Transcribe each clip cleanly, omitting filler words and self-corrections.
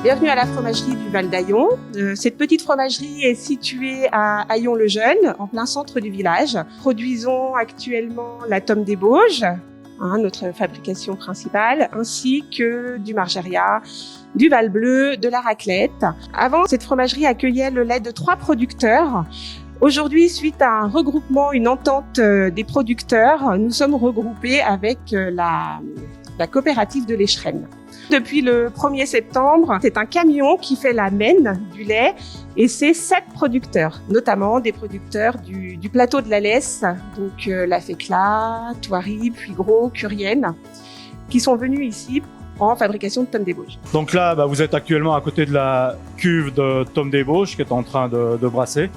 Bienvenue à la fromagerie du Val d'Aillon. Cette petite fromagerie est située à Aillon-le-Jeune, en plein centre du village. Produisons actuellement la tome des Bauges, notre fabrication principale, ainsi que du margeria, du val bleu, de la raclette. Avant, cette fromagerie accueillait le lait de 3 producteurs. Aujourd'hui, suite à un regroupement, une entente des producteurs, nous sommes regroupés avec la coopérative de l'Écherenne. Depuis le 1er septembre, c'est un camion qui fait la mène du lait et c'est 7 producteurs, notamment des producteurs du plateau de la Lesse, donc la Fécla, Thoiry, Puygros, Curienne, qui sont venus ici en fabrication de tome des Bauges. Donc là, vous êtes actuellement à côté de la cuve de tome des Bauges qui est en train de brasser.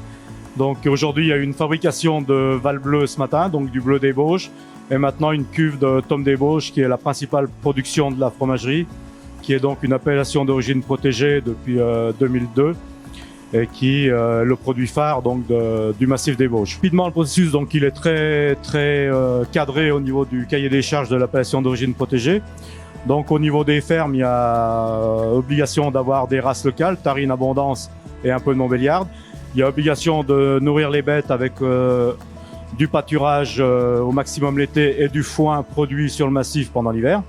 Donc aujourd'hui, il y a eu une fabrication de val bleu ce matin, donc du bleu des Bauges, et maintenant une cuve de tome des Bauges qui est la principale production de la fromagerie, qui est donc une appellation d'origine protégée depuis 2002 et qui est le produit phare donc du massif des Bauges. Rapidement, le processus donc il est très cadré au niveau du cahier des charges de l'appellation d'origine protégée. Donc au niveau des fermes, il y a obligation d'avoir des races locales, Tarine Abondance et un peu de Montbéliarde. Il y a obligation de nourrir les bêtes avec du pâturage au maximum l'été et du foin produit sur le massif pendant l'hiver.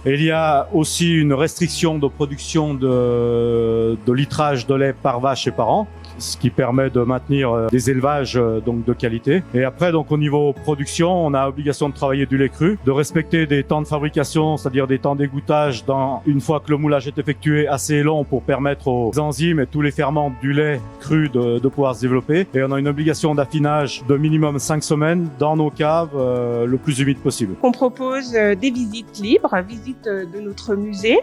Et il y a aussi une restriction de production de litrage de lait par vache et par an, ce qui permet de maintenir des élevages donc de qualité. Et après, donc au niveau production, on a obligation de travailler du lait cru, de respecter des temps de fabrication, c'est-à-dire des temps d'égouttage une fois que le moulage est effectué, assez long pour permettre aux enzymes et tous les ferments du lait cru de pouvoir se développer. Et on a une obligation d'affinage de minimum 5 semaines dans nos caves le plus humide possible. On propose des visites libres, visites de notre musée,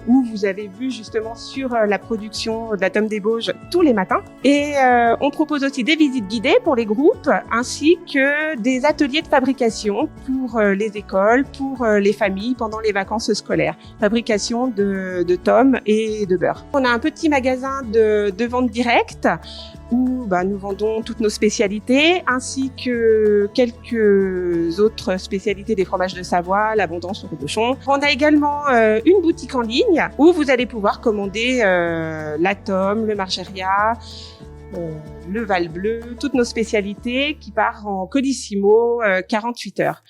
où vous avez vu justement sur la production de la tome des Bauges tous les matins. Et on propose aussi des visites guidées pour les groupes, ainsi que des ateliers de fabrication pour les écoles, pour les familles pendant les vacances scolaires. Fabrication de tomes et de beurre. On a un petit magasin de vente directe où nous vendons toutes nos spécialités, ainsi que quelques autres spécialités des fromages de Savoie, l'abondance au reblochon. On a également une boutique en ligne où vous allez pouvoir commander la tome, le margeria, le val bleu, toutes nos spécialités qui part en colissimo 48 heures.